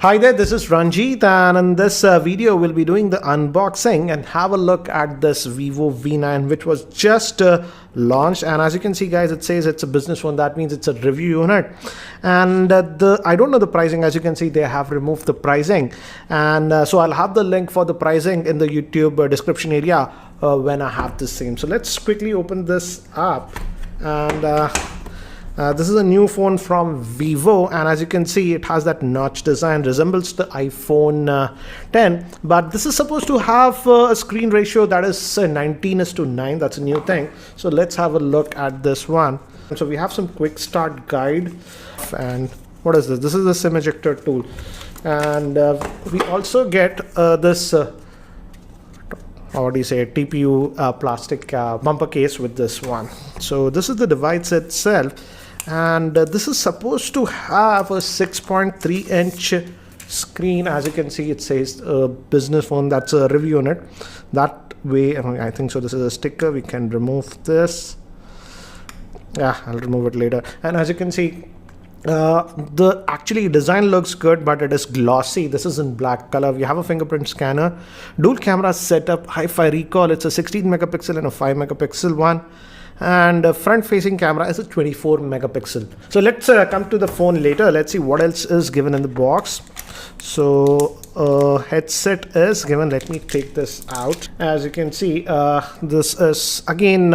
Hi there, this is Ranjit, and in this video we'll be doing the unboxing and have a look at this Vivo V9 which was just launched. And as you can see guys, it says it's a business phone. That means it's a review unit, and I don't know the pricing. As you can see, they have removed the pricing, and so I'll have the link for the pricing in the YouTube description area when I have the same. So let's quickly open this up, and this is a new phone from Vivo, and as you can see, it has that notch design, resembles the iPhone 10, but this is supposed to have a screen ratio that is 19:9. That's a new thing. So let's have a look at this one. So we have some quick start guide, and what is this? This is the SIM ejector tool, and we also get this what do you say, TPU plastic bumper case with this one. So this is the device itself, and this is supposed to have a 6.3-inch screen. As you can see, it says business phone. That's a review unit. That way, I think so. This is a sticker. We can remove this. Yeah, I'll remove it later. And as you can see, the actually design looks good, but it is glossy. This is in black color. We have a fingerprint scanner, dual camera setup. If I recall, it's a 16 megapixel and a 5 megapixel one, and front facing camera is a 24 megapixel. So let's come to the phone later. Let's see what else is given in the box. So headset is given. Let me take this out. As you can see, this is again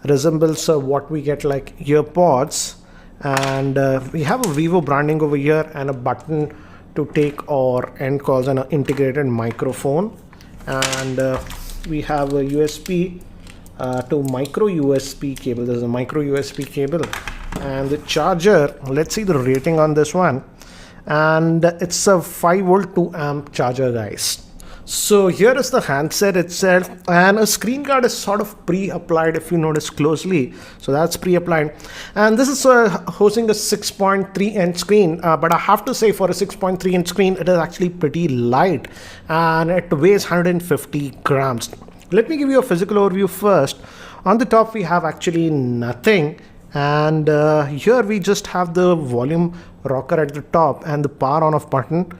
resembles what we get like earpods, and we have a Vivo branding over here and a button to take or end calls and an integrated microphone, and we have a USB to micro USB cable. There's a micro USB cable, and the charger, let's see the rating on this one, and it's a 5-volt 2-amp charger guys. So here is the handset itself, and a screen guard is sort of pre-applied if you notice closely. So that's pre-applied, and this is hosting a 6.3-inch screen, but I have to say, for a 6.3-inch screen, it is actually pretty light, and it weighs 150 grams. Let me give you a physical overview first. On the top we have actually nothing, and here we just have the volume rocker at the top and the power on off button.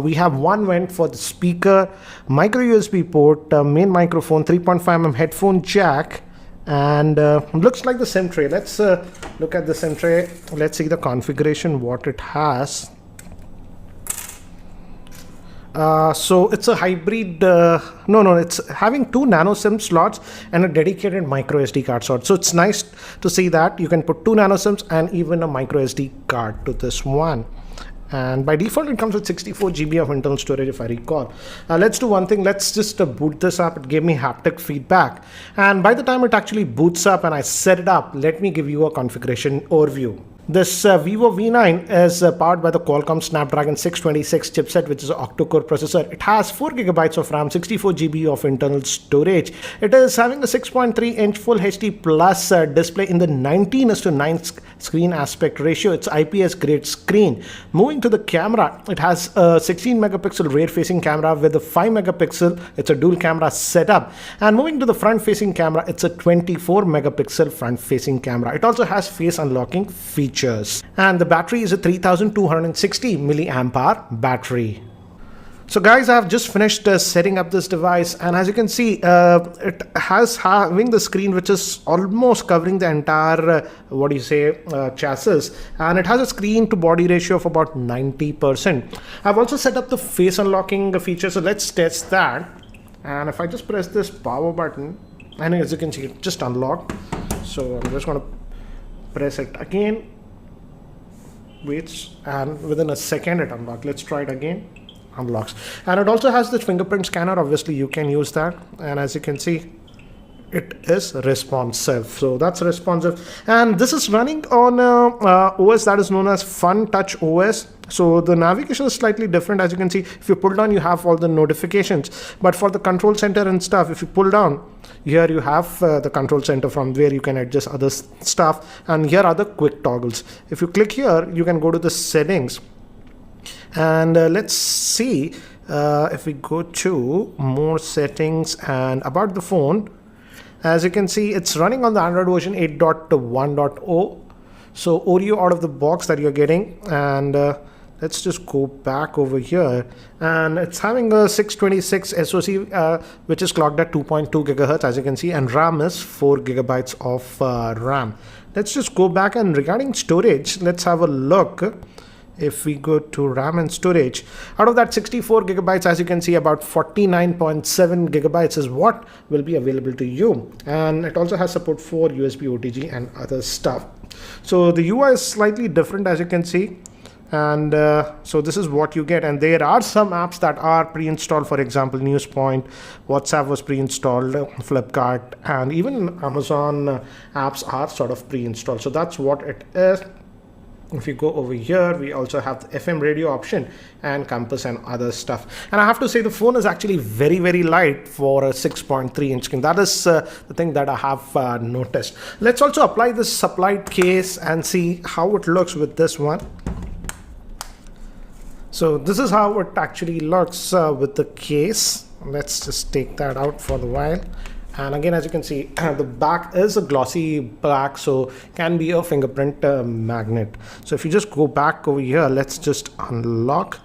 We have one vent for the speaker, micro USB port, main microphone, 3.5mm headphone jack, and looks like the SIM tray. Let's look at the SIM tray. Let's see the configuration, what it has. So it's a hybrid, it's having 2 nano SIM slots and a dedicated micro SD card slot. So it's nice to see that you can put 2 nano SIMs and even a micro SD card to this one. And by default, it comes with 64 GB of internal storage, if I recall. Let's do one thing. Let's just boot this up. It gave me haptic feedback. And by the time it actually boots up and I set it up, let me give you a configuration overview. This Vivo V9 is powered by the Qualcomm Snapdragon 626 chipset, which is an octa-core processor. It has 4 GB of RAM, 64 GB of internal storage. It is having a 6.3-inch Full HD Plus display in the 19:9 screen aspect ratio. It's IPS grade screen. Moving to the camera, it has a 16 megapixel rear facing camera with a 5 megapixel. It's a dual camera setup. And moving to the front facing camera, it's a 24 megapixel front facing camera. It also has face unlocking features. And the battery is a 3260 milliamp hour battery. So guys, I have just finished setting up this device, and as you can see, it has having the screen which is almost covering the entire chassis, and it has a screen to body ratio of about 90%. I've also set up the face unlocking feature, so let's test that. And if I just press this power button, and as you can see, it just unlocked. So I'm just going to press it again, waits, and within a second it unlocks. Let's try it again. Unlocks. And it also has the fingerprint scanner. Obviously you can use that, and as you can see, it is responsive. So that's responsive, and this is running on OS that is known as Fun Touch OS. So the navigation is slightly different. As you can see, if you pull down, you have all the notifications, but for the control center and stuff, if you pull down, here you have the control center from where you can adjust other stuff, and here are the quick toggles. If you click here, you can go to the settings, and let's see if we go to more settings and about the phone. As you can see, it's running on the Android version 8.1.0. So Oreo out of the box that you're getting, and Let's just go back over here, and it's having a 626 SoC, which is clocked at 2.2 gigahertz, as you can see, and RAM is 4 gigabytes of RAM. Let's just go back, and regarding storage, let's have a look. If we go to RAM and storage, out of that 64 gigabytes, as you can see, about 49.7 gigabytes is what will be available to you. And it also has support for USB OTG and other stuff. So the UI is slightly different, as you can see. And so this is what you get. And there are some apps that are pre-installed. For example, Newspoint, WhatsApp was pre-installed, Flipkart, and even Amazon apps are sort of pre-installed. So that's what it is. If you go over here, we also have the FM radio option and compass and other stuff. And I have to say the phone is actually very, very light for a 6.3 inch screen. That is the thing that I have noticed. Let's also apply this supplied case and see how it looks with this one. So this is how it actually looks with the case. Let's just take that out for the while. And again, as you can see, the back is a glossy black, so can be a fingerprint magnet. So if you just go back over here, let's just unlock.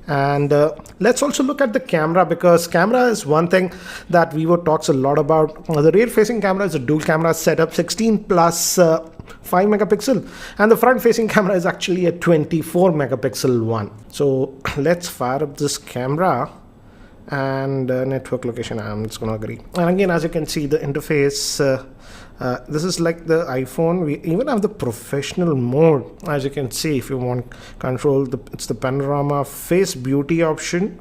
And let's also look at the camera, because camera is one thing that Vivo talks a lot about. The rear facing camera is a dual camera setup, 16 plus 5 megapixel, and the front facing camera is actually a 24 megapixel one. So let's fire up this camera. And network location, I'm just going to agree. And again, as you can see, the interface, this is like the iPhone. We even have the professional mode, as you can see. If you want control, it's the panorama, face beauty option.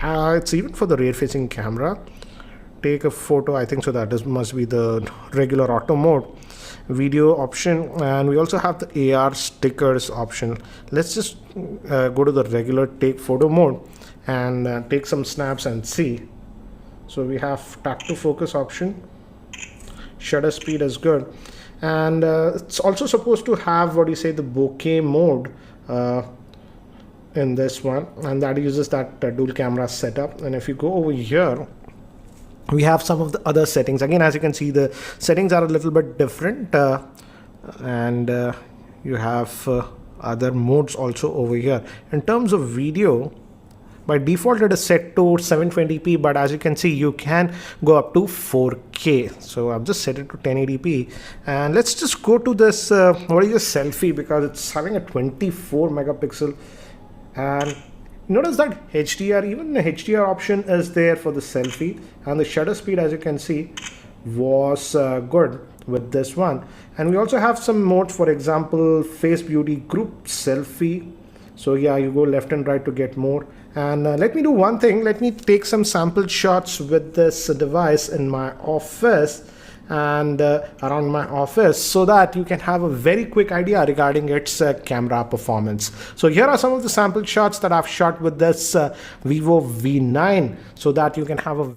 It's even for the rear facing camera. Take a photo, I think so that must be the regular auto mode. Video option, and we also have the AR stickers option. Let's just go to the regular take photo mode and take some snaps and see. So we have tap to focus option. Shutter speed is good, and it's also supposed to have what you say the bokeh mode in this one, and that uses that dual camera setup. And if you go over here, we have some of the other settings. Again, as you can see, the settings are a little bit different, and you have other modes also over here. In terms of video, by default it is set to 720p, but as you can see, you can go up to 4K. So I've just set it to 1080p, and let's just go to this what is this selfie, because it's having a 24 megapixel. And notice that HDR, even the HDR option is there for the selfie, and the shutter speed, as you can see, was good with this one. And we also have some modes, for example, face beauty, group selfie. So yeah, you go left and right to get more. And let me do one thing. Let me take some sample shots with this device in my office and around my office, so that you can have a very quick idea regarding its camera performance. So here are some of the sample shots that I've shot with this Vivo V9, so that you can have a